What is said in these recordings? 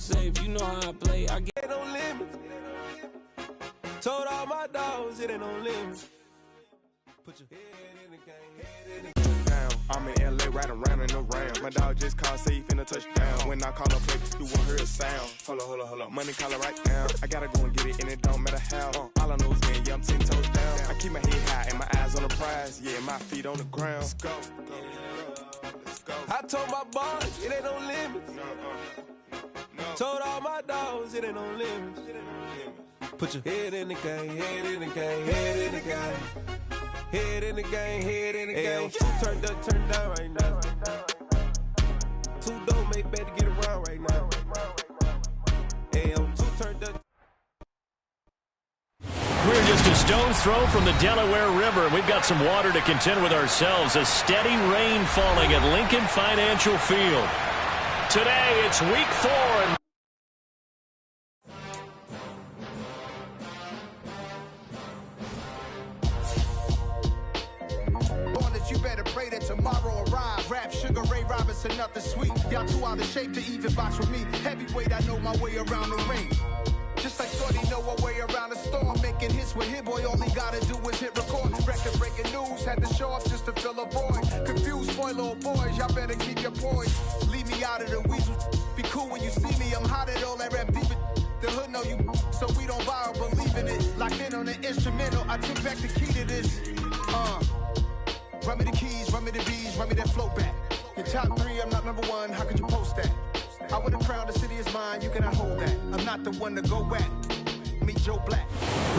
safe, you know how I play. I get no limits. Told all my dogs it ain't no limits. Put your head in the game, head in the game. Down. I'm in LA riding around in the round. My dog just called safe in a touchdown. When I call up play, you won't hear a sound. Hold up. Money caller right now. I gotta go and get it, and it don't matter how. All I know is win, yeah, I'm 10 toes down. I keep my head high and my eyes on the prize. Yeah, my feet on the ground. Let's go. I told my boys it ain't no limits. Told all my dogs it ain't no limits. Put your head in the game, head in the game, head in the game. Head in the game, head in the game. Two turned up, turned down right now. Two don't make bad to get around right now. Hey, two turned up. We're just a stone's throw from the Delaware River. We've got some water to contend with ourselves. A steady rain falling at Lincoln Financial Field. Today, it's week 4. And you better pray that tomorrow arrive. Rap Sugar Ray Robinson, nothing sweet. Y'all too out of shape to even box with me. Heavyweight, I know my way around the ring. Just like Shorty know her way around the storm. Making hits with Hit Boy, all he gotta do is hit record. Record breaking news, had to show up just to fill a void. Confused boy, little boys, y'all better keep your poise. Leave me out of the weasel. Be cool when you see me, I'm hot at all that rap deep. The hood know you, so we don't borrow, believe in it. Locked in on the instrumental, I took back the key to this. Run me the keys, run me the bees, run me that flow back. Your top 3, I'm not number 1, how could you post that? I would have crowned the city is mine, you cannot hold that. I'm not the one to go back. Meet Joe Black.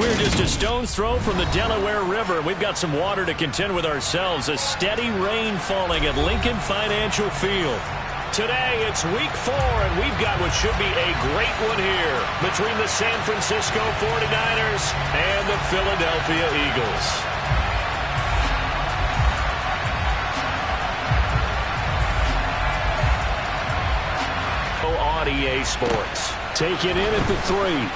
We're just a stone's throw from the Delaware River. We've got some water to contend with ourselves. A steady rain falling at Lincoln Financial Field. Today, it's week 4, and we've got what should be a great one here between the San Francisco 49ers and the Philadelphia Eagles. EA Sports. Take it in at the 3.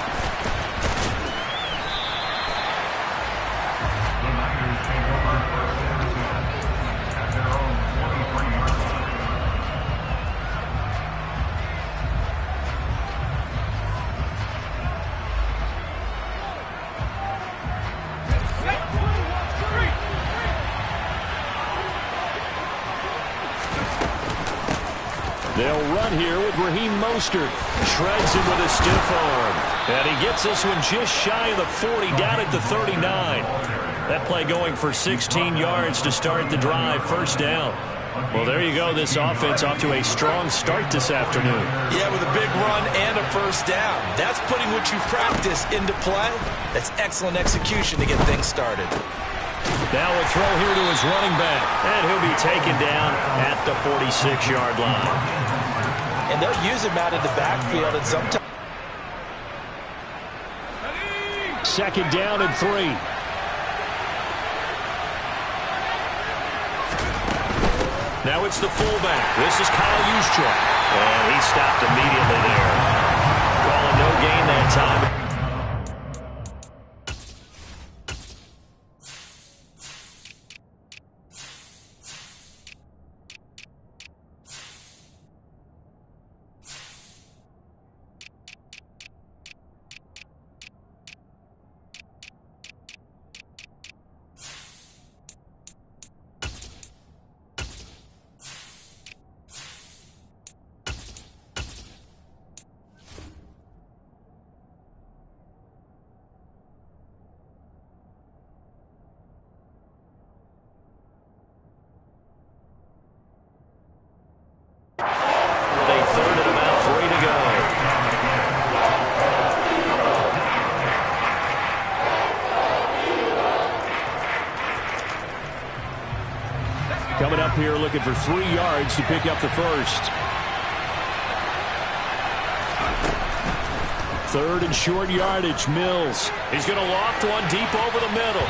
They'll run here with Raheem Mostert. Shreds him with a stiff arm. And he gets this one just shy of the 40, down at the 39. That play going for 16 yards to start the drive, first down. Well, there you go. This offense off to a strong start this afternoon. Yeah, with a big run and a first down. That's putting what you practice into play. That's excellent execution to get things started. Now a throw here to his running back. And he'll be taken down at the 46-yard line. And they'll use him out in the backfield and sometimes. Second down and 3. Now it's the fullback. This is Kyle Juszczyk. And he stopped immediately there. Calling no gain that time. Coming up here looking for 3 yards to pick up the first. Third and short yardage, Mills. He's going to loft one deep over the middle.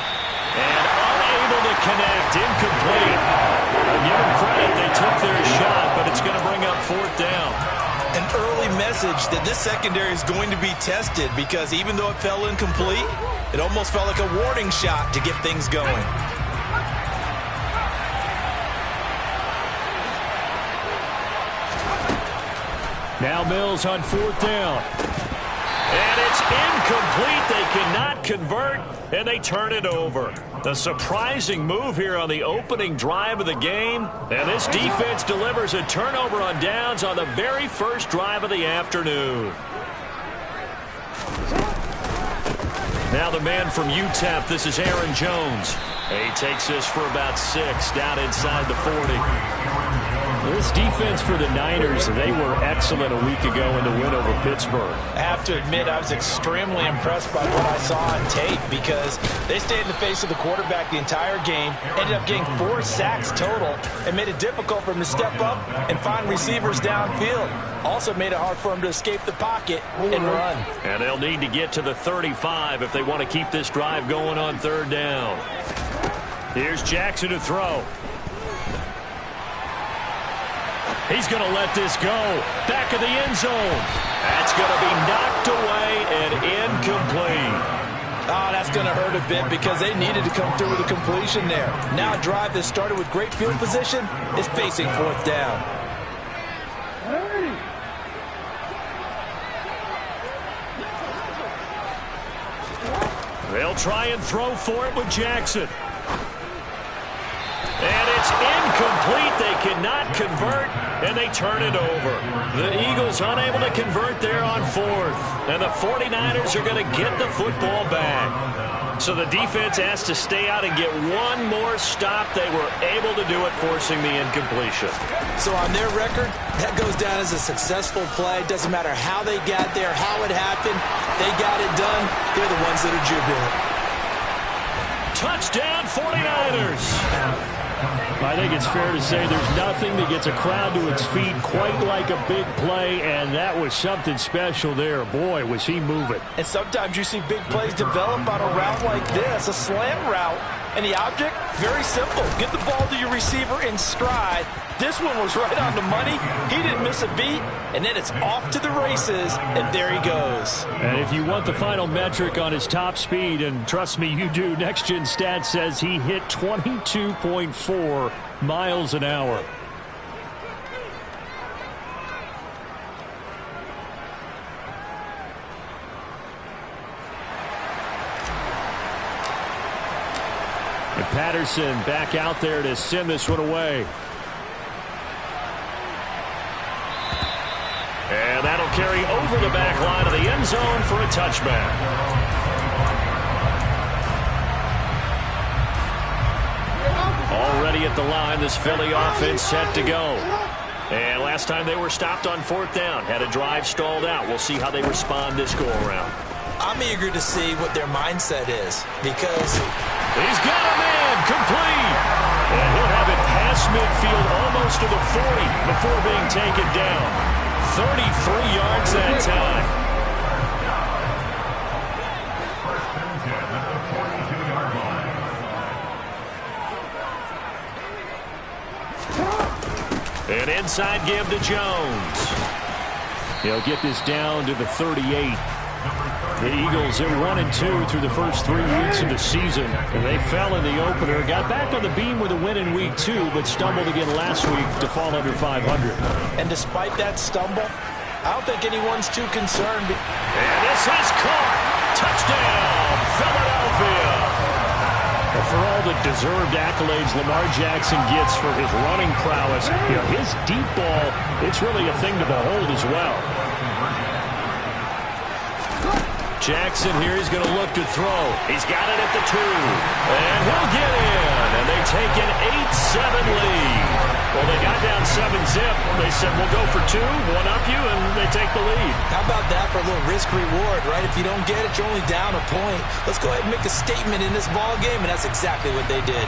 And unable to connect, incomplete. I'll give them credit, they took their shot, but it's going to bring up fourth down. An early message that this secondary is going to be tested because even though it fell incomplete, it almost felt like a warning shot to get things going. Now Mills on 4th down. And it's incomplete. They cannot convert, and they turn it over. A surprising move here on the opening drive of the game. And this defense delivers a turnover on downs on the very first drive of the afternoon. Now the man from UTEP, this is Aaron Jones. He takes this for about 6 down inside the 40. This defense for the Niners, they were excellent a week ago in the win over Pittsburgh. I have to admit, I was extremely impressed by what I saw on tape because they stayed in the face of the quarterback the entire game, ended up getting 4 sacks total, and made it difficult for him to step up and find receivers downfield. Also made it hard for him to escape the pocket and run. And they'll need to get to the 35 if they want to keep this drive going on 3rd down. Here's Jackson to throw. He's going to let this go. Back of the end zone. That's going to be knocked away and incomplete. Oh, that's going to hurt a bit because they needed to come through with a completion there. Now a drive that started with great field position is facing 4th down. They'll try and throw for it with Jackson. And it's incomplete. They cannot convert, and they turn it over. The Eagles unable to convert there on 4th. And the 49ers are going to get the football back. So the defense has to stay out and get one more stop. They were able to do it, forcing the incompletion. So on their record, that goes down as a successful play. Doesn't matter how they got there, how it happened. They got it done. They're the ones that are jubilant. Touchdown, 49ers. I think it's fair to say there's nothing that gets a crowd to its feet quite like a big play, and that was something special there. Boy, was he moving. And sometimes you see big plays develop on a route like this, a slant route, and the object, very simple. Get the ball to your receiver in stride. This one was right on the money. He didn't miss a beat, and then it's off to the races, and there he goes. And if you want the final metric on his top speed, and trust me, you do, Next Gen Stats says he hit 22.4 miles an hour. And Patterson back out there to send this one away. And that'll carry over the back line of the end zone for a touchback. Already at the line, this Philly offense set to go. And last time they were stopped on 4th down, had a drive stalled out. We'll see how they respond this go-around. I'm eager to see what their mindset is because he's got a man complete. And he'll have it past midfield almost to the 40 before being taken down. 33 yards that time. An inside give to Jones. He'll get this down to the 38. The Eagles are 1-2 through the first 3 weeks of the season. And they fell in the opener, got back on the beam with a win in week 2, but stumbled again last week to fall under 500. And despite that stumble, I don't think anyone's too concerned. And this is caught. Touchdown, Philadelphia. Well, for all the deserved accolades Lamar Jackson gets for his running prowess, his deep ball, it's really a thing to behold as well. Jackson here, he's going to look to throw. He's got it at the 2. And he'll get in. And they take an 8-7 lead. Well, they got down 7-zip. They said, we'll go for 2, one up you, and they take the lead. How about that for a little risk-reward, right? If you don't get it, you're only down a point. Let's go ahead and make a statement in this ball game, and that's exactly what they did.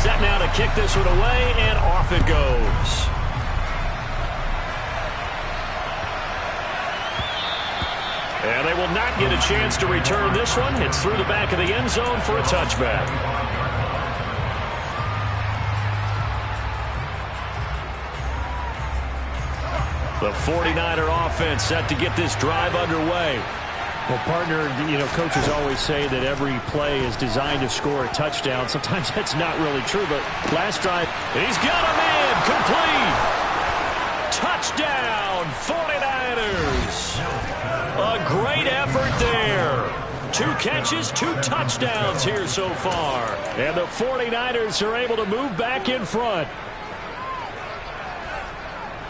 Set now to kick this one away, and off it goes. And they will not get a chance to return this one. It's through the back of the end zone for a touchback. The 49er offense set to get this drive underway. Well, partner, coaches always say that every play is designed to score a touchdown. Sometimes that's not really true, but last drive, he's got him in, complete. Touchdown, 49ers. A great effort there. 2 catches, 2 touchdowns here so far. And the 49ers are able to move back in front.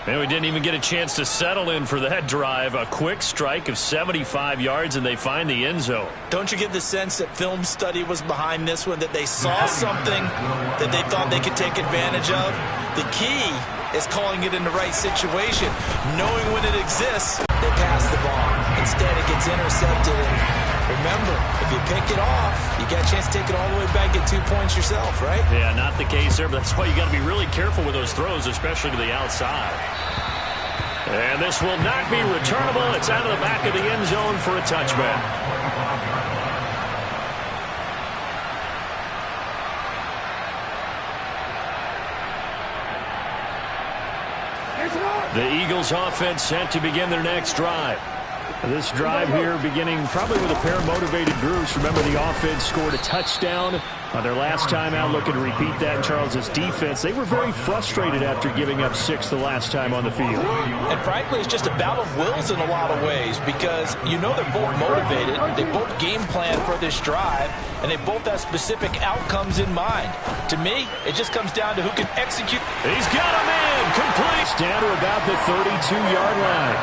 And we didn't even get a chance to settle in for that drive. A quick strike of 75 yards, and they find the end zone. Don't you get the sense that film study was behind this one, that they saw something that they thought they could take advantage of? The key is calling it in the right situation. Knowing when it exists, they pass the ball. Instead, it gets intercepted. And remember, if you pick it off, you got a chance to take it all the way back, get 2 points yourself, right? Yeah, not the case there, but that's why you got to be really careful with those throws, especially to the outside. And this will not be returnable. It's out of the back of the end zone for a touchback. The Eagles offense set to begin their next drive. This drive here beginning probably with a pair of motivated groups. Remember, the offense scored a touchdown on their last time out, looking to repeat that in Charles's defense. They were very frustrated after giving up 6 the last time on the field. And frankly, it's just a battle of wills in a lot of ways, because they're both motivated. They both game plan for this drive, and they both have specific outcomes in mind. To me, it just comes down to who can execute. He's got him in, complete. Down to about the 32-yard line.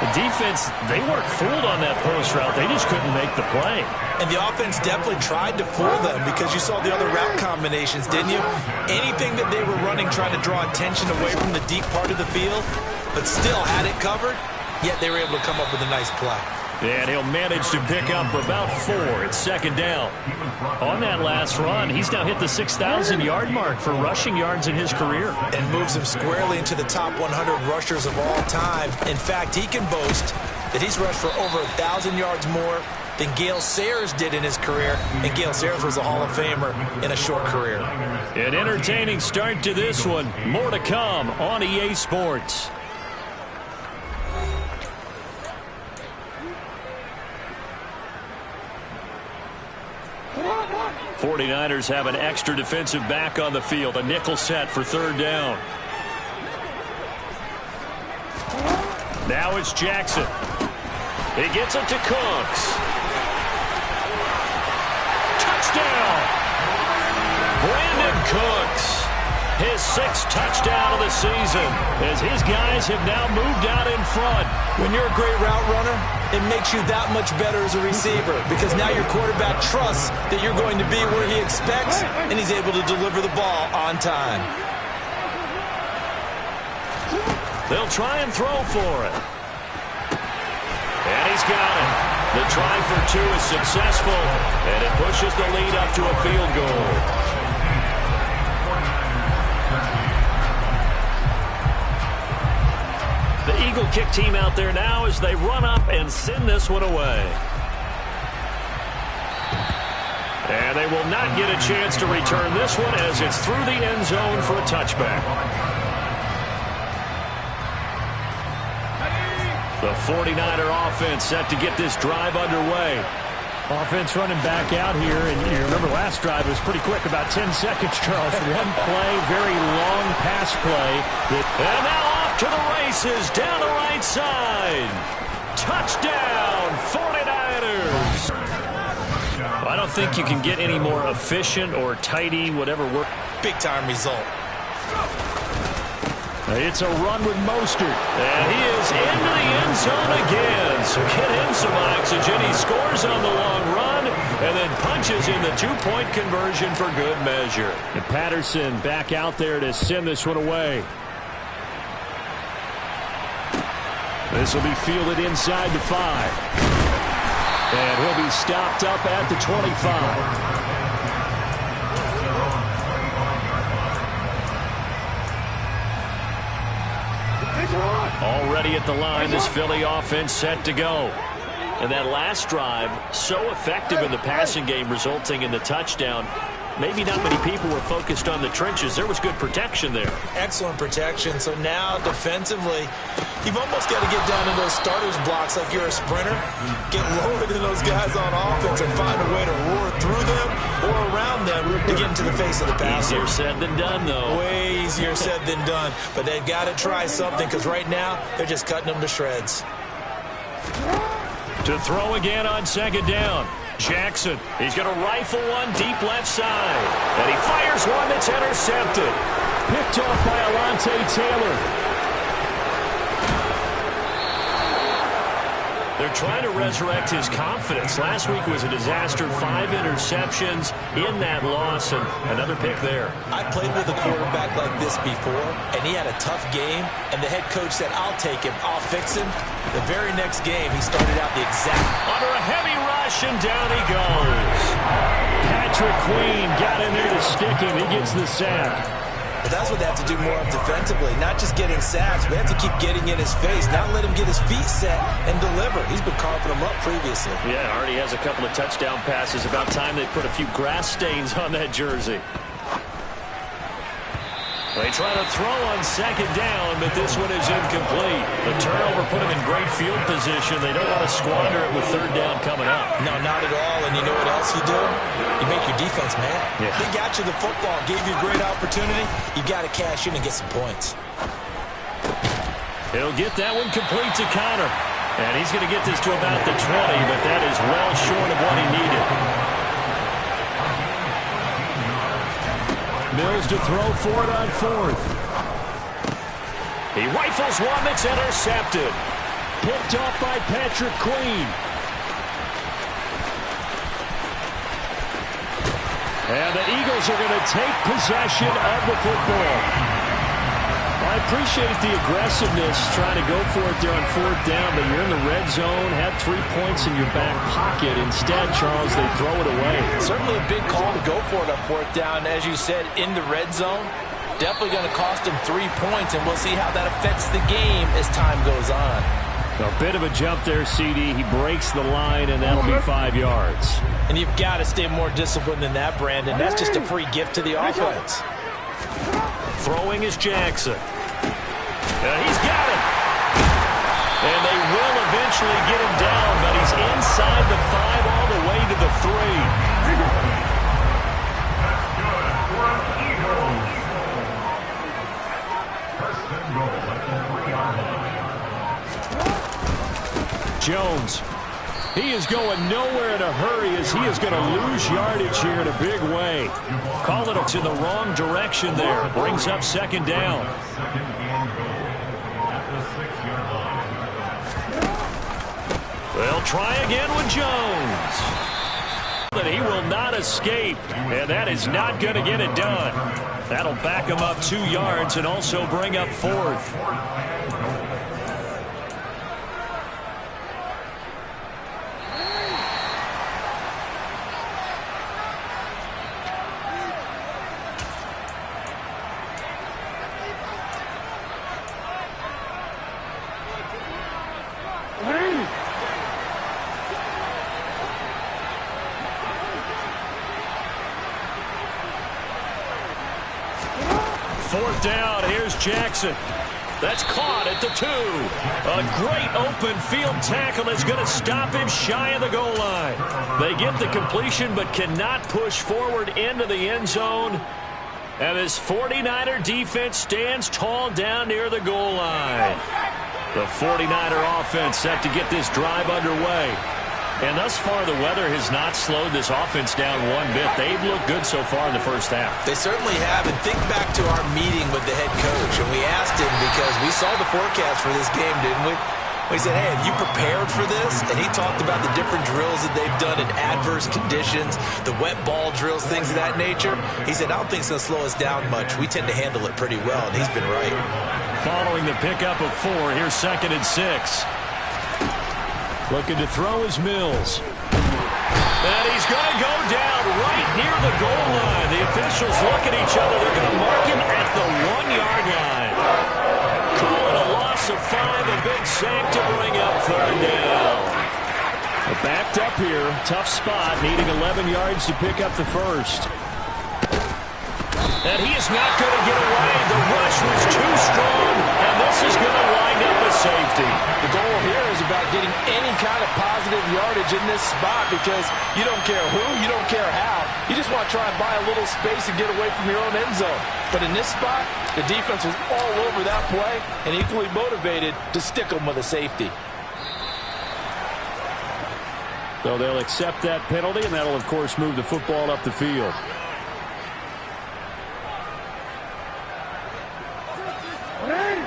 The defense, they weren't fooled on that post route. They just couldn't make the play. And the offense definitely tried to fool them, because you saw the other route combinations, didn't you? Anything that they were running trying to draw attention away from the deep part of the field, but still had it covered, yet they were able to come up with a nice play. And he'll manage to pick up about 4. It's second down. On that last run, he's now hit the 6,000-yard mark for rushing yards in his career. And moves him squarely into the top 100 rushers of all time. In fact, he can boast that he's rushed for over 1,000 yards more than Gale Sayers did in his career. And Gale Sayers was a Hall of Famer in a short career. An entertaining start to this one. More to come on EA Sports. 49ers have an extra defensive back on the field. A nickel set for third down. Now it's Jackson. He gets it to Cooks. Touchdown! Brandon Cooks. His 6th touchdown of the season, as his guys have now moved out in front. When you're a great route runner, it makes you that much better as a receiver, because now your quarterback trusts that you're going to be where he expects, and he's able to deliver the ball on time. They'll try and throw for it. And he's got it. The try for 2 is successful, and it pushes the lead up to a field goal. The Eagle kick team out there now as they run up and send this one away. And they will not get a chance to return this one, as it's through the end zone for a touchback. The 49er offense set to get this drive underway. Offense running back out here, and you remember last drive was pretty quick, about 10 seconds, Charles. One play, very long pass play. And now off to the races, down the right side. Touchdown, 49ers. Well, I don't think you can get any more efficient or tidy, whatever word. Big-time result. It's a run with Mostert, and he is into the end zone again. So get him some oxygen. He scores on the long run and then punches in the 2-point conversion for good measure. And Patterson back out there to send this one away. This will be fielded inside the 5. And he'll be stopped up at the 25. Already at the line, this Philly offense set to go. And that last drive, so effective in the passing game, resulting in the touchdown. maybe not many people were focused on the trenches. There was good protection there. Excellent protection. So now defensively, you've almost got to get down to those starters blocks like you're a sprinter. Get lower than those guys on offense and find a way to roar through them or around them to get into the face of the passer. Easier said than done, though. Way easier said than done. But they've got to try something because right now they're just cutting them to shreds. To throw again on second down. Jackson, he's going to rifle one deep left side. And he fires one that's intercepted. Picked off by Alontae Taylor. They're trying to resurrect his confidence. Last week was a disaster. 5 interceptions in that loss, and another pick there. I played with a quarterback like this before, and he had a tough game, and the head coach said, I'll take him, I'll fix him. The very next game, he started out the exact... Under a heavy rush, and down he goes. Patrick Queen got in there to stick him. He gets the sack. But that's what they have to do more of defensively. Not just getting sacks, but they have to keep getting in his face. Not let him get his feet set and deliver. He's been carving them up previously. Yeah, already has a couple of touchdown passes. About time they put a few grass stains on that jersey. They try to throw on second down, but this one is incomplete. The turnover put them in great field position. They don't want to squander it with third down coming up. No, not at all. And you know what else you do? You make your defense mad. Yeah. They got you the football, gave you a great opportunity. You got to cash in and get some points. He'll get that one complete to Connor. And he's going to get this to about the 20, but that is well short of what he needed. Mills to throw for it on fourth. He rifles one that's intercepted. Picked off by Patrick Queen. And the Eagles are going to take possession of the football. I appreciate the aggressiveness trying to go for it there on fourth down, but you're in the red zone, had 3 points in your back pocket. Instead, Charles, they throw it away. Certainly a big call to go for it on fourth down. As you said, in the red zone, definitely going to cost them 3 points, and we'll see how that affects the game as time goes on. A bit of a jump there, CD. He breaks the line, and that'll be 5 yards. And you've got to stay more disciplined than that, Brandon. That's just a free gift to the offense. Throwing is Jackson. He's got it. And they will eventually get him down, but he's inside the 5 all the way to the 3. Jones. He is going nowhere in a hurry as he is going to lose yardage here in a big way. Call it in the wrong direction there. Brings up second down. They'll try again with Jones. But he will not escape, and that is not going to get it done. That'll back him up 2 yards and also bring up fourth. Fourth down, here's Jackson. That's caught at the 2. A great open field tackle that's going to stop him shy of the goal line. They get the completion but cannot push forward into the end zone. And this 49er defense stands tall down near the goal line. The 49er offense set to get this drive underway. And thus far, the weather has not slowed this offense down one bit. They've looked good so far in the first half. They certainly have. And think back to our meeting with the head coach. And we asked him because we saw the forecast for this game, didn't we? We said, hey, have you prepared for this? And he talked about the different drills that they've done in adverse conditions, the wet ball drills, things of that nature. He said, I don't think it's going to slow us down much. We tend to handle it pretty well, and he's been right. Following the pickup of 4, here's 2nd and 6. Looking to throw is Mills. And he's going to go down right near the goal line. The officials look at each other. They're going to mark him at the 1-yard line. Call it a loss of 5, a big sack to bring up third down. They're backed up here. Tough spot, needing 11 yards to pick up the first. And he is not going to get away. The rush was too strong, and this is going to wind up a safety. The goal here is about getting any kind of positive yardage in this spot because you don't care who, you don't care how. You just want to try and buy a little space and get away from your own end zone. But in this spot, the defense was all over that play and equally motivated to stick them with a safety. So they'll accept that penalty, and that'll, of course, move the football up the field.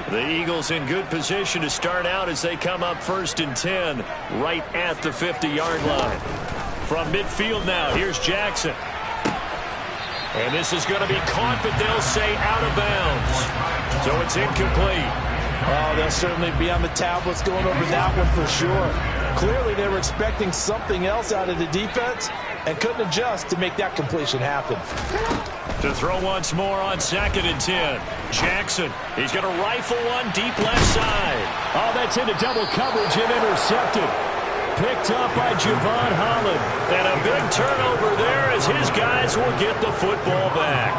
The Eagles in good position to start out as they come up 1st and 10 right at the 50-yard line. From midfield now, here's Jackson. And this is going to be caught, but they'll say out of bounds. So it's incomplete. Oh, they'll certainly be on the tablets going over that one for sure. Clearly they were expecting something else out of the defense and couldn't adjust to make that completion happen. To throw once more on 2nd and 10. Jackson, he's going to rifle one deep left side. Oh, that's into double coverage and intercepted. Picked up by Javon Holland. And a big turnover there as his guys will get the football back.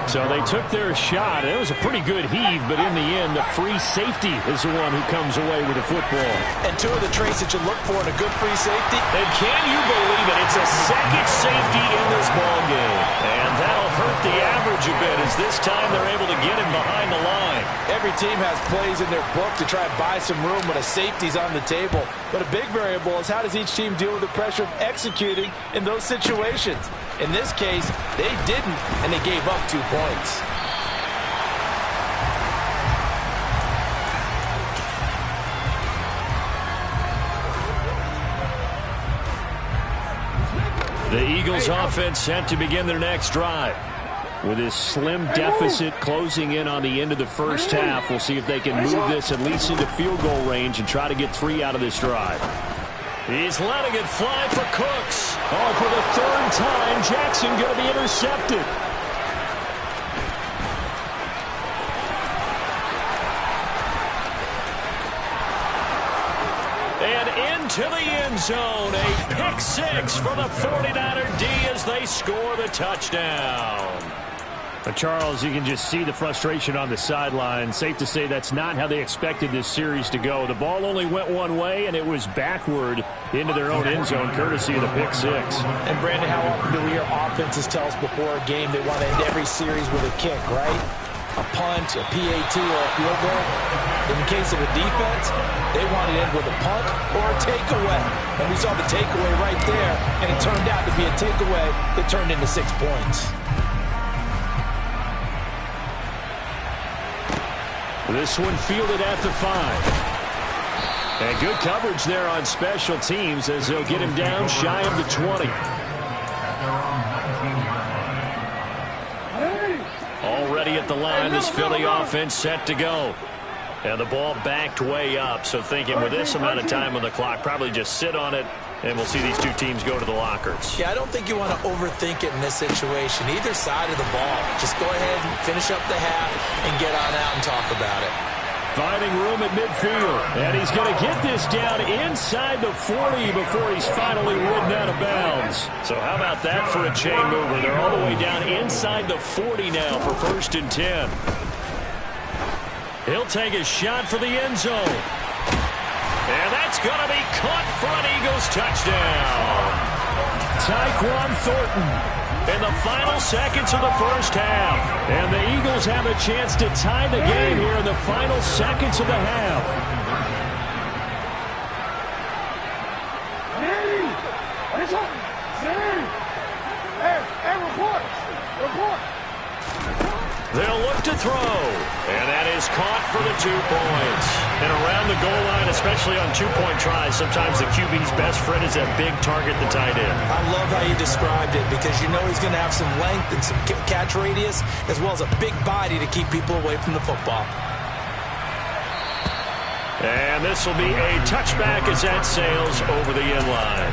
So they took their shot. It was a pretty good heave, but in the end, the free safety is the one who comes away with the football. And two of the traits that you look for in a good free safety. And can you believe it? It's a second safety in this ball game. And that'll hurt the average a bit as this time they're able to get him behind the line. Every team has plays in their book to try and buy some room when a safety's on the table. But a big variable is how does each team deal with the pressure of executing in those situations. In this case, they didn't, and they gave up 2 points. The Eagles offense set to begin their next drive. With this slim deficit closing in on the end of the first half, we'll see if they can move this at least into field goal range and try to get 3 out of this drive. He's letting it fly for Cooks. Oh, for the 3rd time, Jackson going to be intercepted. And into the end zone, a pick 6 for the 49er D as they score the touchdown. But Charles, you can just see the frustration on the sideline. Safe to say that's not how they expected this series to go. The ball only went one way, and it was backward into their own end zone, courtesy of the pick 6. And, Brandon, how often do we hear offenses tell us before a game they want to end every series with a kick, right? A punt, a PAT, or a field goal. In the case of a defense, they want to end with a punt or a takeaway. And we saw the takeaway right there, and it turned out to be a takeaway that turned into 6 points. This one fielded at the 5. And good coverage there on special teams as they'll get him down shy of the 20. Already at the line, this Philly offense set to go. And the ball backed way up, so thinking with this amount of time on the clock, probably just sit on it, and we'll see these two teams go to the lockers. Yeah, I don't think you want to overthink it in this situation. Either side of the ball. Just go ahead and finish up the half and get on out and talk about it. Finding room at midfield. And he's going to get this down inside the 40 before he's finally ridden out of bounds. So how about that for a chain mover? They're all the way down inside the 40 now for 1st and 10. He'll take a shot for the end zone. And that's going to be caught for an Eagles touchdown. Tyquan Thornton in the final seconds of the first half. And the Eagles have a chance to tie the game here in the final seconds of the half. They'll look to throw, and that is caught for the 2 points. And around the goal line, especially on two-point tries, sometimes the QB's best friend is that big target, the tight end. I love how you described it because you know he's going to have some length and some catch radius as well as a big body to keep people away from the football. And this will be a touchback as that sails over the end line.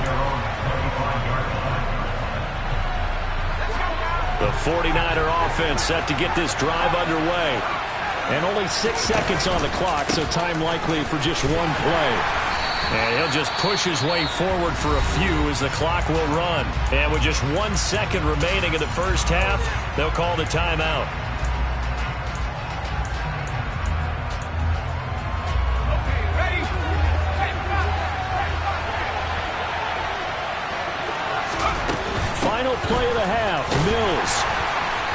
The 49er offense set to get this drive underway. And only 6 seconds on the clock, so time likely for just one play. And he'll just push his way forward for a few as the clock will run. And with just 1 second remaining in the first half, they'll call the timeout. Final play of the half, Mills.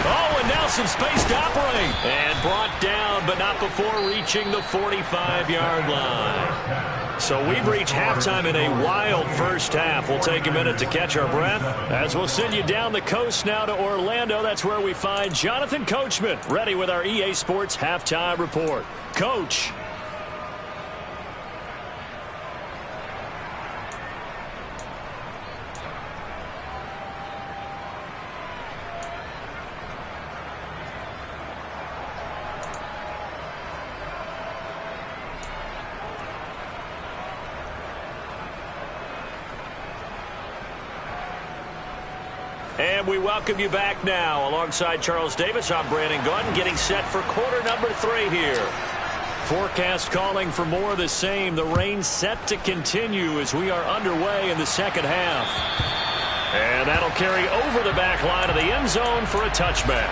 Oh, and now some space to operate. And brought down, but not before reaching the 45-yard line. So we've reached halftime in a wild first half. We'll take a minute to catch our breath as we'll send you down the coast now to Orlando. That's where we find Jonathan Coachman ready with our EA Sports Halftime Report. Coach. And we welcome you back now. Alongside Charles Davis, I'm Brandon Gunn, getting set for quarter number 3 here. Forecast calling for more of the same. The rain set to continue as we are underway in the second half. And that'll carry over the back line of the end zone for a touchback.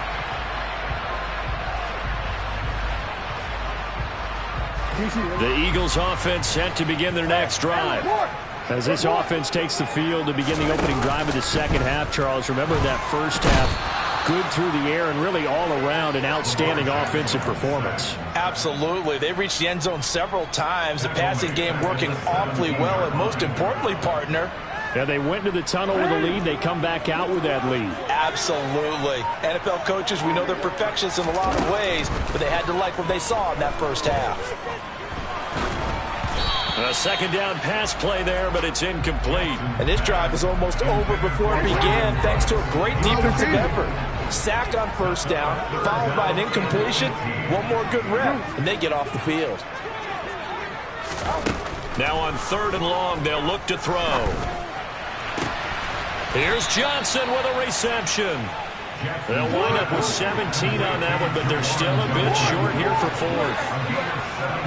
The Eagles offense set to begin their next drive. As this offense takes the field to begin the opening drive of the second half, Charles, remember that first half, good through the air and really all around an outstanding offensive performance. Absolutely. They reached the end zone several times. The passing game working awfully well, and most importantly, partner, yeah, they went into the tunnel with a lead. They come back out with that lead. Absolutely. NFL coaches, we know they're perfectionists in a lot of ways, but they had to like what they saw in that first half. A second down pass play there, but it's incomplete. And this drive is almost over before it began, thanks to a great defensive effort. Sack on first down, followed by an incompletion. One more good rep, and they get off the field. Now on 3rd and long, they'll look to throw. Here's Johnson with a reception. They'll wind up with 17 on that one, but they're still a bit short here for 4th.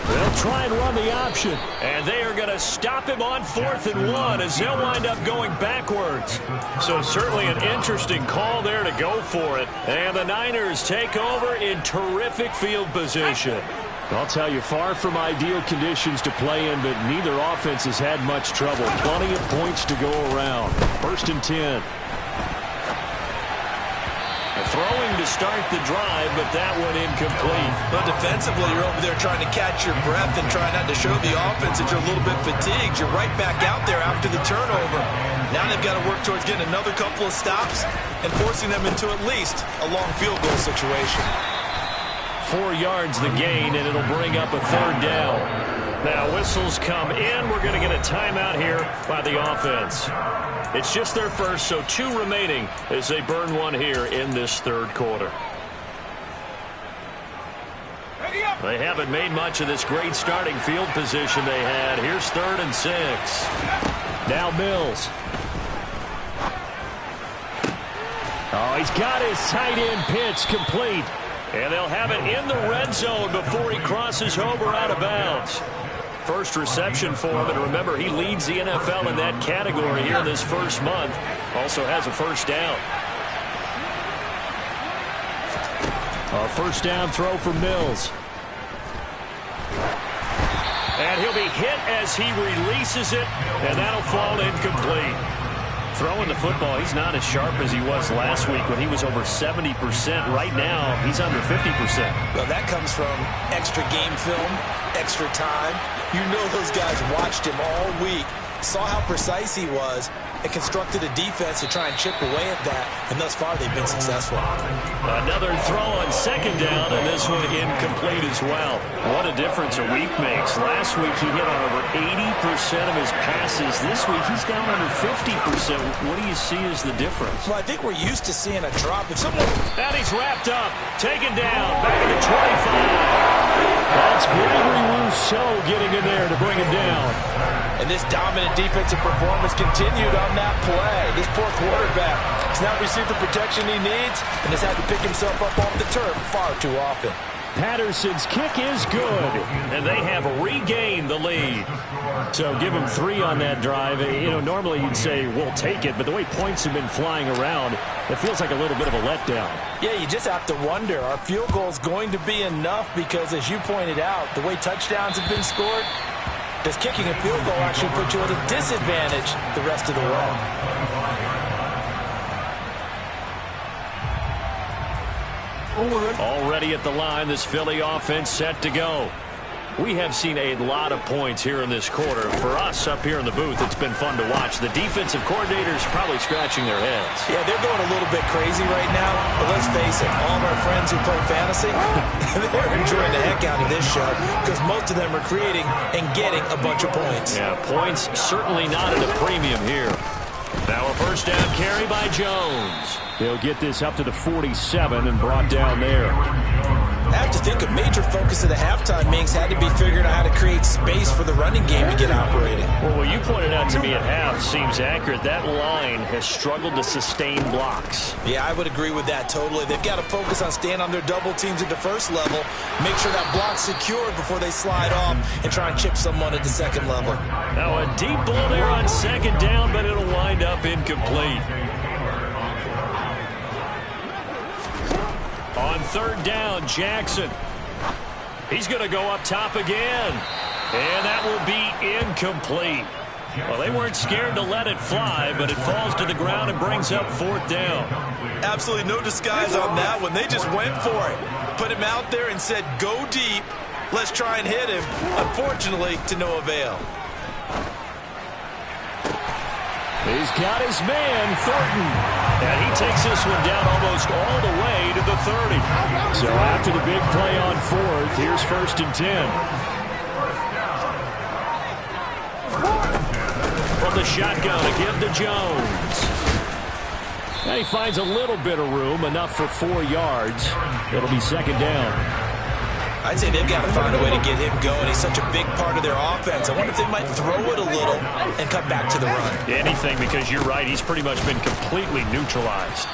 They'll try and run the option, and they are going to stop him on 4th and 1 as they'll wind up going backwards. So certainly an interesting call there to go for it. And the Niners take over in terrific field position. I'll tell you, far from ideal conditions to play in, but neither offense has had much trouble. Plenty of points to go around. 1st and 10. Throwing to start the drive, but that one incomplete. Well, defensively, you're over there trying to catch your breath and try not to show the offense that you're a little bit fatigued. You're right back out there after the turnover. Now they've got to work towards getting another couple of stops and forcing them into at least a long field goal situation. 4 yards the gain, and it'll bring up a 3rd down. Now whistles come in. We're going to get a timeout here by the offense. It's just their first, so 2 remaining as they burn one here in this 3rd quarter. They haven't made much of this great starting field position they had. Here's 3rd and 6. Now Mills. Oh, he's got his tight end pitch complete. And they'll have it in the red zone before he crosses over out of bounds. First reception for him, and remember, he leads the NFL in that category here this first month. Also has a 1st down. A 1st down throw for Mills. And he'll be hit as he releases it, and that'll fall incomplete. Throwing the football, he's not as sharp as he was last week when he was over 70%. Right now, he's under 50%. Well, that comes from extra game film, extra time. You know those guys watched him all week, saw how precise he was, and constructed a defense to try and chip away at that, and thus far they've been successful. Another throw on 2nd down, and this one incomplete as well. What a difference a week makes. Last week he hit on over 80% of his passes. This week he's down under 50%. What do you see as the difference? Well, I think we're used to seeing a drop. If someone... And he's wrapped up, taken down, back at the 25. That's Gregory Rousseau getting in there to bring him down. And this dominant defensive performance continued on that play. This poor quarterback has not received the protection he needs and has had to pick himself up off the turf far too often. Patterson's kick is good, and they have regained the lead. So give them 3 on that drive. You know, normally you'd say, we'll take it, but the way points have been flying around, it feels like a little bit of a letdown. Yeah, you just have to wonder, are field goals going to be enough? Because as you pointed out, the way touchdowns have been scored, does kicking a field goal actually put you at a disadvantage the rest of the way? Already at the line, this Philly offense set to go. We have seen a lot of points here in this quarter. For us up here in the booth, it's been fun to watch. The defensive coordinators probably scratching their heads. Yeah, they're going a little bit crazy right now. But let's face it, all of our friends who play fantasy, they're enjoying the heck out of this show because most of them are creating and getting a bunch of points. Yeah, points certainly not at a premium here. Now a first down carry by Jones. He'll get this up to the 47 and brought down there. I have to think a major focus of the halftime, Minks, had to be figuring out how to create space for the running game to get operating. Well, what you pointed out to me at half seems accurate. That line has struggled to sustain blocks. Yeah, I would agree with that totally. They've got to focus on staying on their double teams at the first level, make sure that block's secured before they slide off and try and chip someone at the second level. Now a deep ball there on second down, but it'll wind up incomplete. On third down, Jackson. He's going to go up top again. And that will be incomplete. Well, they weren't scared to let it fly, but it falls to the ground and brings up fourth down. Absolutely no disguise on that one. They just went for it. Put him out there and said, go deep. Let's try and hit him. Unfortunately, to no avail. He's got his man, Thornton. And he takes this one down almost all the way to the 30. So after the big play on fourth, here's 1st and 10. From the shotgun to give to Jones. And he finds a little bit of room, enough for 4 yards. It'll be second down. I'd say they've got to find a way to get him going. He's such a big part of their offense. I wonder if they might throw it a little and cut back to the run. Anything, because you're right. He's pretty much been completely neutralized.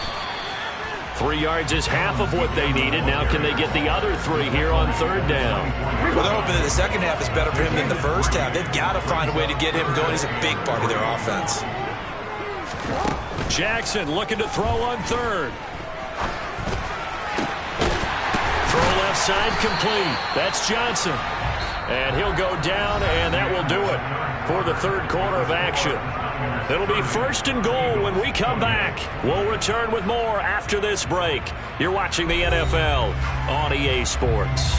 3 yards is half of what they needed. Now can they get the other 3 here on third down? Well, they're hoping that the second half is better for him than the first half. They've got to find a way to get him going. He's a big part of their offense. Jackson looking to throw on third. Throw left side complete. That's Johnson. And he'll go down, and that will do it for the third quarter of action. It'll be 1st and goal when we come back. We'll return with more after this break. You're watching the NFL on EA Sports.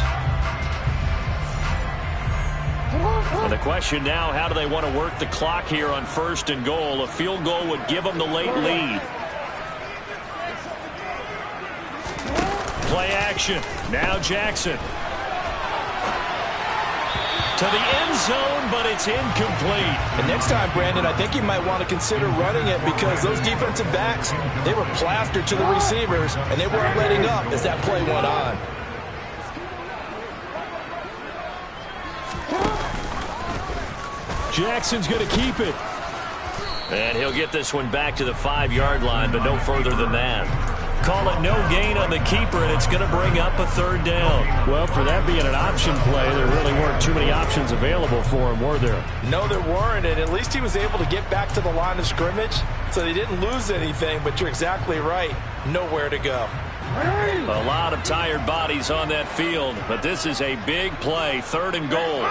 And the question now, how do they want to work the clock here on 1st and goal? A field goal would give them the late lead. Play action. Now Jackson. To the end zone, but it's incomplete. And next time, Brandon, I think you might want to consider running it because those defensive backs, they were plastered to the receivers, and they weren't letting up as that play went on. Jackson's going to keep it. And he'll get this one back to the 5-yard line, but no further than that. Call it no gain on the keeper, and it's going to bring up a third down. Well, for that being an option play, there really weren't too many options available for him, were there? No, there weren't, and at least he was able to get back to the line of scrimmage, so they didn't lose anything, but you're exactly right. Nowhere to go. A lot of tired bodies on that field, but this is a big play, 3rd and goal.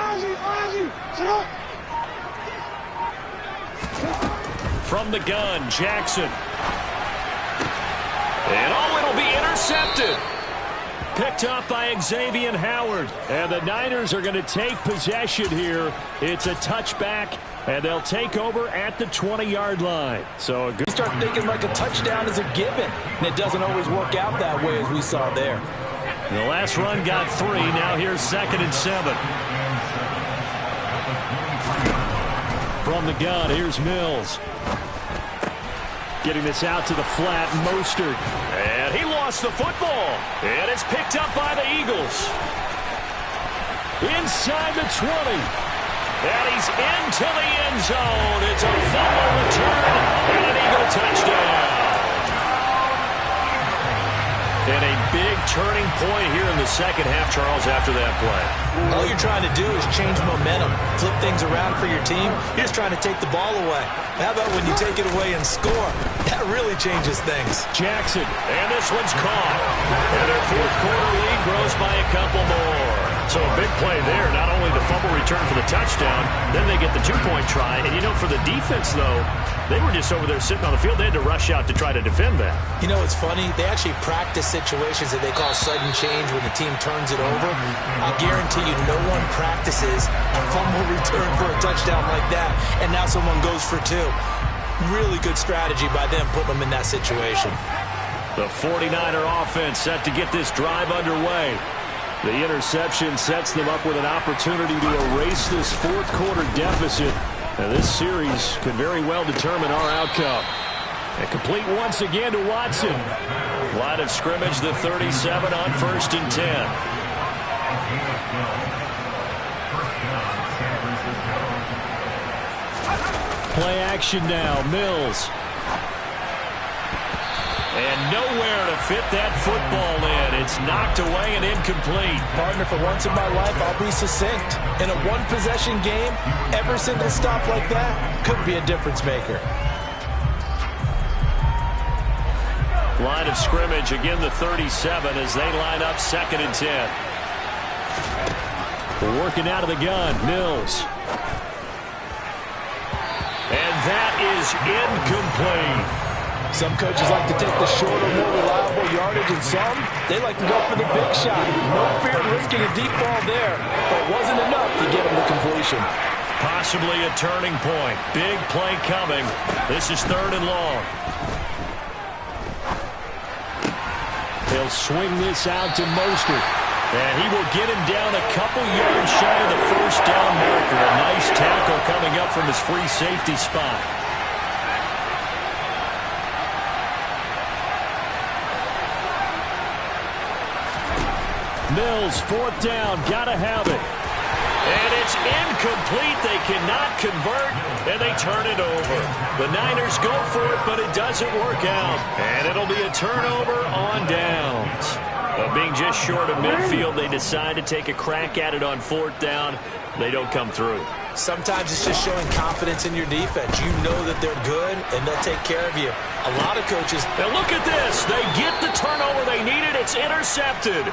From the gun, Jackson. And it'll be intercepted. Picked up by Xavier Howard. And the Niners are going to take possession here. It's a touchback, and they'll take over at the 20-yard line. So you start thinking like a touchdown is a given, and it doesn't always work out that way as we saw there. The last run got 3. Now here's 2nd and 7. From the gun, here's Mills. Getting this out to the flat, Mostert. And he lost the football. And it's picked up by the Eagles. Inside the 20. And he's into the end zone. It's a fumble return and an Eagle touchdown. And a big turning point here in the second half, Charles, after that play. All you're trying to do is change momentum, flip things around for your team. You're just trying to take the ball away. How about when you take it away and score? That really changes things. Jackson, and this one's caught. And their fourth quarter lead grows by a couple more. So a big play there, not only the fumble return for the touchdown, then they get the two-point try. And, you know, for the defense, though, they were just over there sitting on the field. They had to rush out to try to defend that. You know, it's funny. They actually practice situations that they call sudden change when the team turns it over. I guarantee you no one practices a fumble return for a touchdown like that, and now someone goes for two. Really good strategy by them putting them in that situation. The 49er offense set to get this drive underway. The interception sets them up with an opportunity to erase this fourth quarter deficit. And this series could very well determine our outcome. And complete once again to Watson. Line of scrimmage, the 37 on 1st and 10. Play action now, Mills. And nowhere to fit that football in. It's knocked away and incomplete. Partner, for once in my life, I'll be succinct. In a one-possession game, every single stop like that could be a difference maker. Line of scrimmage, again the 37 as they line up 2nd and 10. We're working out of the gun, Mills. And that is incomplete. Some coaches like to take the shorter, more reliable yardage, and some, they like to go for the big shot. No fear in risking a deep ball there, but it wasn't enough to get them to completion. Possibly a turning point. Big play coming. This is 3rd and long. He'll swing this out to Mostert. And he will get him down a couple yards shy of the first down marker. A nice tackle coming up from his free safety spot. Mills, 4th down, gotta have it. And it's incomplete. They cannot convert, and they turn it over. The Niners go for it, but it doesn't work out. And it'll be a turnover on downs. But being just short of midfield, they decide to take a crack at it on 4th down. They don't come through. Sometimes it's just showing confidence in your defense. You know that they're good, and they'll take care of you. A lot of coaches... Now look at this. They get the turnover they needed. It's intercepted.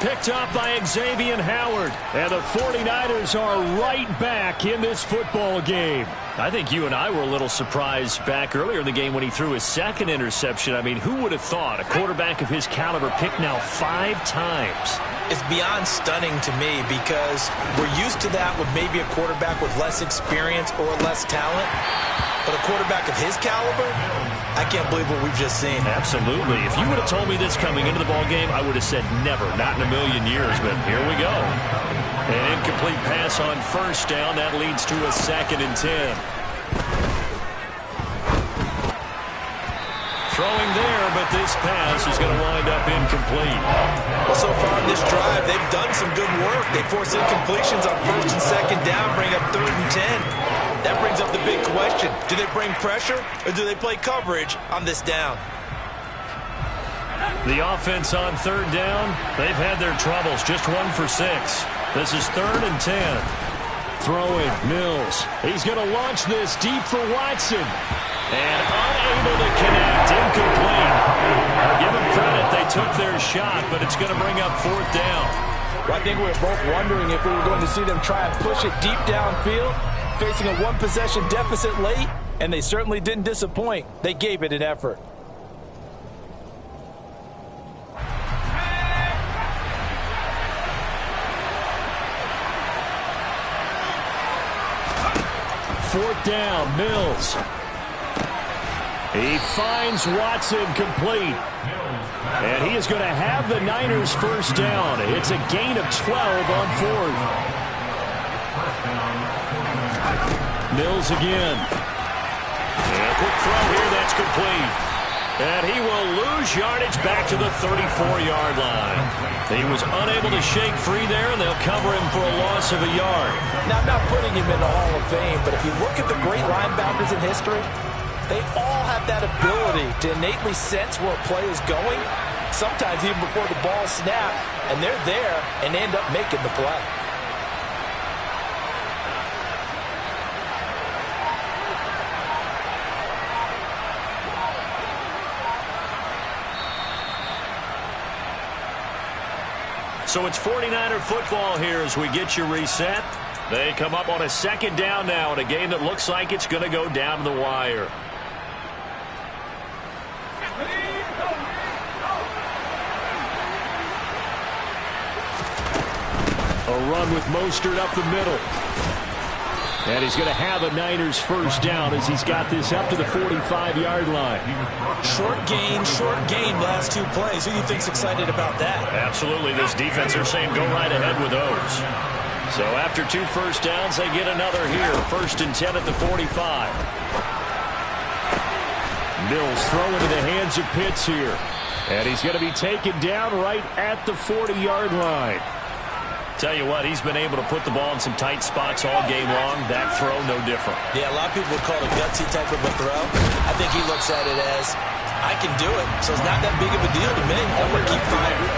Picked up by Xavier Howard. And the 49ers are right back in this football game. I think you and I were a little surprised back earlier in the game when he threw his 2nd interception. I mean, who would have thought a quarterback of his caliber picked now 5 times? It's beyond stunning to me because we're used to that with maybe a quarterback with less experience or less talent. But a quarterback of his caliber, I can't believe what we've just seen. Absolutely. If you would have told me this coming into the ballgame, I would have said never, not in a million years. But here we go. An incomplete pass on 1st down. That leads to a 2nd and 10. Throwing there, but this pass is going to wind up incomplete. Well, so far in this drive, they've done some good work. They force incompletions on 1st and 2nd down, bring up 3rd and 10. That brings up the big question. Do they bring pressure or do they play coverage on this down? The offense on 3rd down, they've had their troubles. Just 1 for 6. This is 3rd and 10. Throwing, Mills. He's going to launch this deep for Watson. And unable to connect. Incomplete. Give them credit. They took their shot, but it's going to bring up 4th down. Well, I think we were both wondering if we were going to see them try and push it deep downfield, facing a one-possession deficit late, and they certainly didn't disappoint. They gave it an effort. Fourth down, Mills. He finds Watson complete. And he is going to have the Niners first down. It's a gain of 12 on 4th. Mills again. And a quick throw here, that's complete. And he will lose yardage back to the 34-yard line. He was unable to shake free there, and they'll cover him for a loss of a yard. Now, I'm not putting him in the Hall of Fame, but if you look at the great linebackers in history, they all have that ability to innately sense where a play is going sometimes even before the ball snapped, and they're there and end up making the play. So it's 49er football here as we get you reset. They come up on a second down now in a game that looks like it's going to go down to the wire. A run with Mostert up the middle. And he's going to have a Niners first down as he's got this up to the 45-yard line. Short gain, last two plays. Who do you think's excited about that? Absolutely. This defense are saying go right ahead with those. So after 2 first downs, they get another here. 1st and 10 at the 45. Mills throw into the hands of Pitts here. And he's going to be taken down right at the 40-yard line. Tell you what, he's been able to put the ball in some tight spots all game long. That throw, no different. Yeah, a lot of people would call it a gutsy type of a throw. I think he looks at it as, I can do it, so it's not that big of a deal to me. I'm going to keep firing.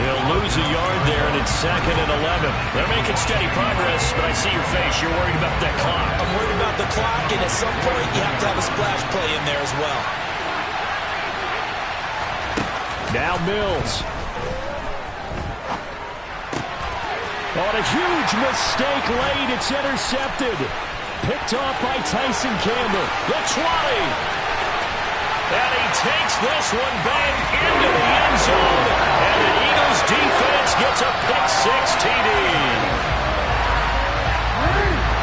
He'll lose a yard there, and it's 2nd and 11. They're making steady progress, but I see your face. You're worried about that clock. I'm worried about the clock, and at some point, you have to have a splash play in there as well. Now Mills. On a huge mistake late, it's intercepted. Picked off by Tyson Campbell. The 20. And he takes this one back into the end zone. And the Eagles defense gets a pick-6 TD.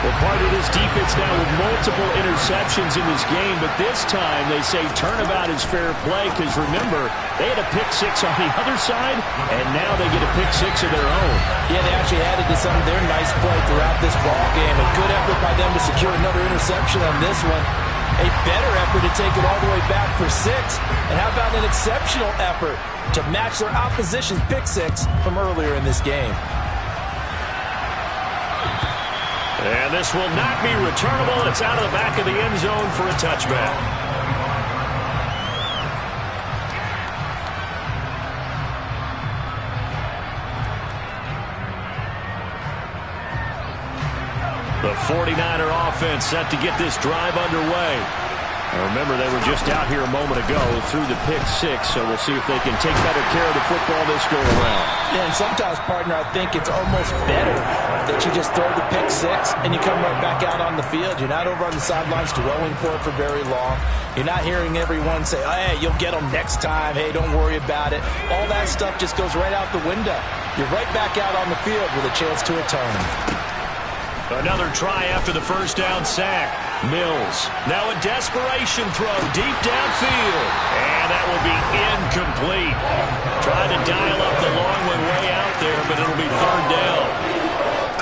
Well, part of this defense now with multiple interceptions in this game, but this time they say turnabout is fair play because, remember, they had a pick-6 on the other side, and now they get a pick-6 of their own. Yeah, they actually added to some of their nice play throughout this ball game. A good effort by them to secure another interception on this one. A better effort to take it all the way back for 6. And how about an exceptional effort to match their opposition's pick-6 from earlier in this game? And this will not be returnable. It's out of the back of the end zone for a touchback. The 49er offense set to get this drive underway. Now remember, they were just out here a moment ago through the pick-6, so we'll see if they can take better care of the football this go around. Yeah, and sometimes, partner, I think it's almost better that you just throw the pick-6 and you come right back out on the field. You're not over on the sidelines dwelling for it for very long. You're not hearing everyone say, oh, hey, you'll get them next time. Hey, don't worry about it. All that stuff just goes right out the window. You're right back out on the field with a chance to atone. Another try after the first down sack. Mills. Now a desperation throw deep downfield. And that will be incomplete. Trying to dial up the long one way out there, but it'll be 3rd down.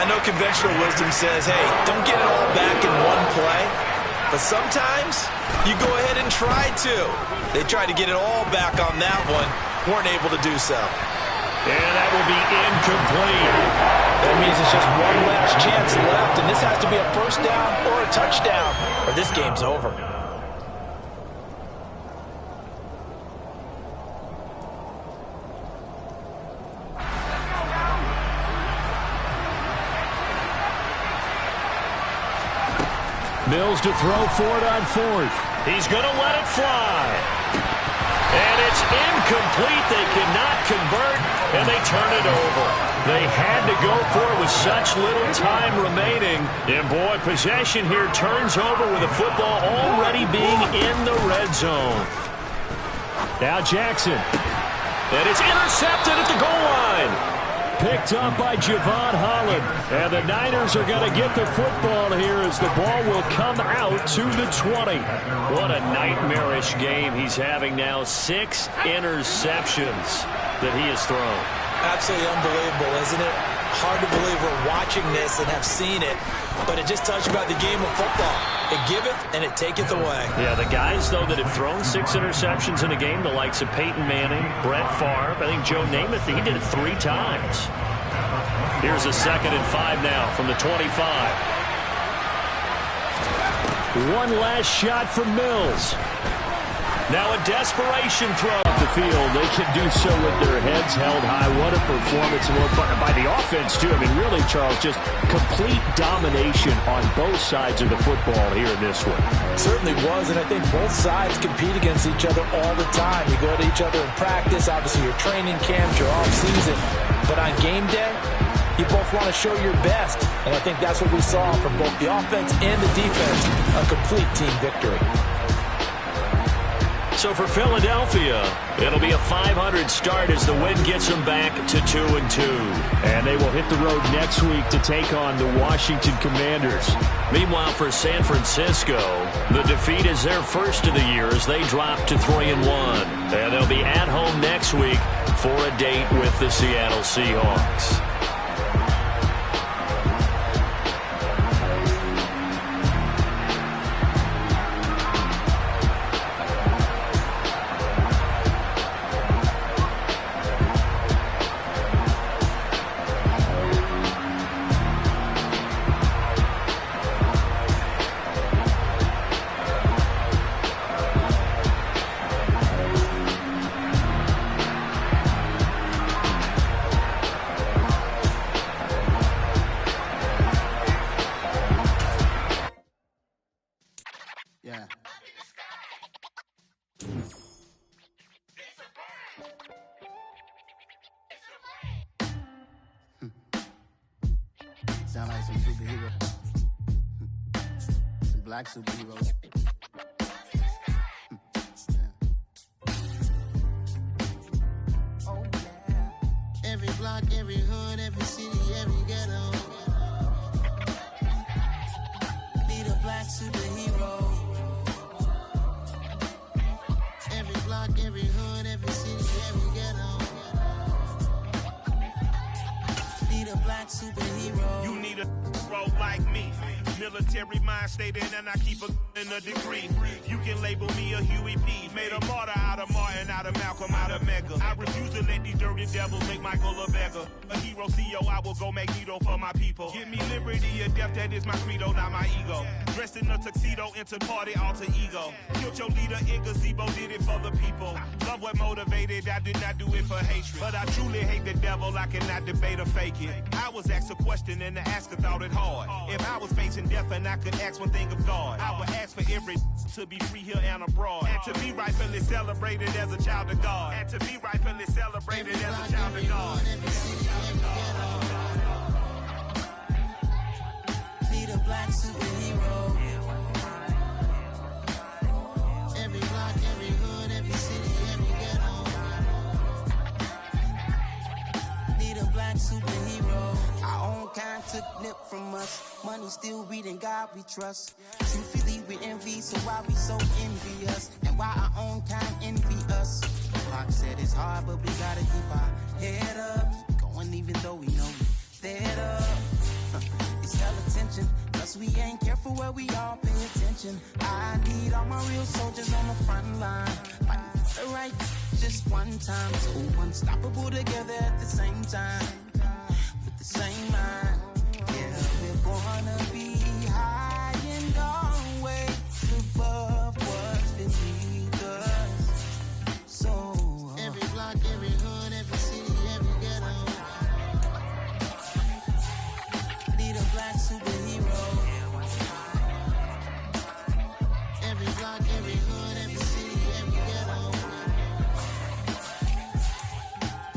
I know conventional wisdom says, hey, don't get it all back in one play. But sometimes you go ahead and try to. They tried to get it all back on that one. Weren't able to do so. And that will be incomplete. That means it's just one last chance left, and this has to be a first down or a touchdown, or this game's over. Mills to throw for it on 4th. He's going to let it fly. And it's incomplete. They cannot convert, and they turn it over. They had to go for it with such little time remaining. And, boy, possession here turns over with the football already being in the red zone. Now Jackson. And it's intercepted at the goal line. Picked up by Javon Holland. And the Niners are going to get the football here as the ball will come out to the 20. What a nightmarish game he's having now. 6 interceptions that he has thrown. Absolutely unbelievable, isn't it? Hard to believe we're watching this and have seen it, but it just tells you about the game of football. It giveth and it taketh away. Yeah, the guys, though, that have thrown 6 interceptions in a game, the likes of Peyton Manning, Brett Favre, I think Joe Namath, he did it 3 times. Here's a 2nd and 5 now from the 25. One last shot from Mills. Now a desperation throw off the field. They can do so with their heads held high. What a performance by the offense, too. I mean, really, Charles, just complete domination on both sides of the football here in this one. Certainly was, and I think both sides compete against each other all the time. You go to each other in practice, obviously your training camps, your off-season. But on game day, you both want to show your best. And I think that's what we saw from both the offense and the defense, a complete team victory. So for Philadelphia, it'll be a 500 start as the win gets them back to 2-2. And they will hit the road next week to take on the Washington Commanders. Meanwhile, for San Francisco, the defeat is their first of the year as they drop to 3-1. And they'll be at home next week for a date with the Seattle Seahawks. Sound like some superheroes. Some black superheroes. Oh, yeah. Every block, every hood, every city, every ghetto. Need a black superhero. Every block, every hood, every city, every ghetto. Need a black superhero. You need a role like me. Military mind stated, and I keep a degree. You can label me a Huey P. Made a martyr out of Martin, out of Malcolm, out of Mega. I refuse to let these dirty devils make Michael a beggar. A hero CEO, I will go Magneto for my people. Give me liberty or death, that is my credo, not my ego. Dressed in a tuxedo, enter party, alter ego. Killed your leader in gazebo, did it for the people. Love what motivated, I did not do it for hatred. But I truly hate the devil, I cannot debate or fake it. I was asked a question and the asker thought it hard. If I was facing death and I could ask one thing of God, I would ask for every to be free here and abroad. And to be rightfully celebrated as a child of God. And to be rightfully celebrated as a child of God. Need a black superhero. Every block, every hood, every city, every ghetto. Need a black superhero. Our own kind took nip from us. Money still reading, God we trust. Truthfully we envy, so why we so envious? And why our own kind envy us? Pac said it's hard, but we gotta keep our head up. Going even though we know we fed up. It's hell attention, cause we ain't careful where we all pay attention. I need all my real soldiers on the front line, fighting for the right just one time. So unstoppable together at the same time, with the same mind. Yeah, we're gonna be high and always above what's beneath us. So every block, every hood, every city, every ghetto. Need a black superhero. Every block, every hood, every city, every ghetto.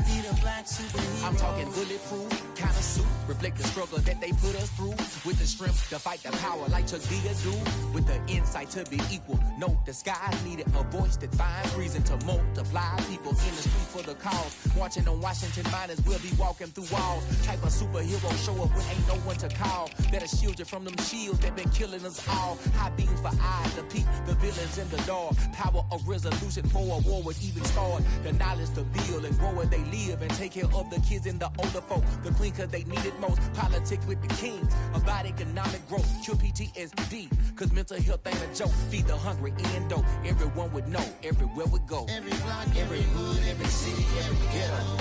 Need a black superhero. I'm talking bulletproof kind of suit, reflect the struggle that they put us through, with the strength to fight the power like Chuck D do, with the insight to be equal. Note the sky needed a voice that finds reason to multiply people in the street for the cause. Marching on Washington miners, we'll be walking through walls. Type of superhero show up when ain't no one to call. That'll shield you from them shields that been killing us all. High beams for eyes to peep the villains in the dark. Power of resolution for a war would even start. The knowledge to build and grow where they live and take care of the kids and the older folk. The clean cause they need it most. Politics with the kings about economic growth. Cure PTSD cause mental health ain't a joke. Feed the hungry and dope. Everyone would know everywhere we go. Every block, every hood, every city, every ghetto.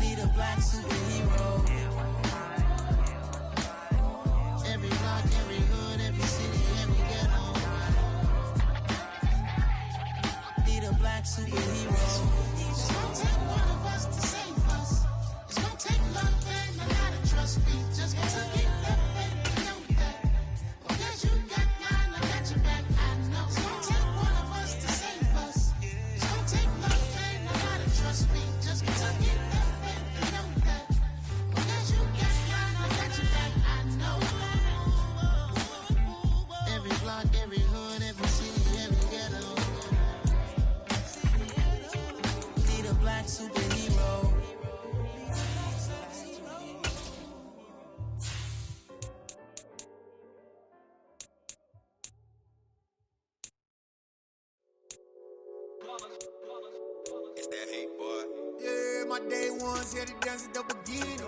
Need a black superhero. Every block, every hood, every city, every ghetto. my day ones here to dance at the beginning.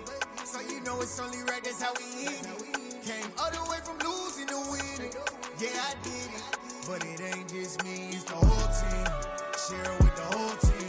So you know it's only right, that's how we end it. Came all the way from losing to winning. Yeah, I did it. But it ain't just me, it's the whole team. Share it with the whole team.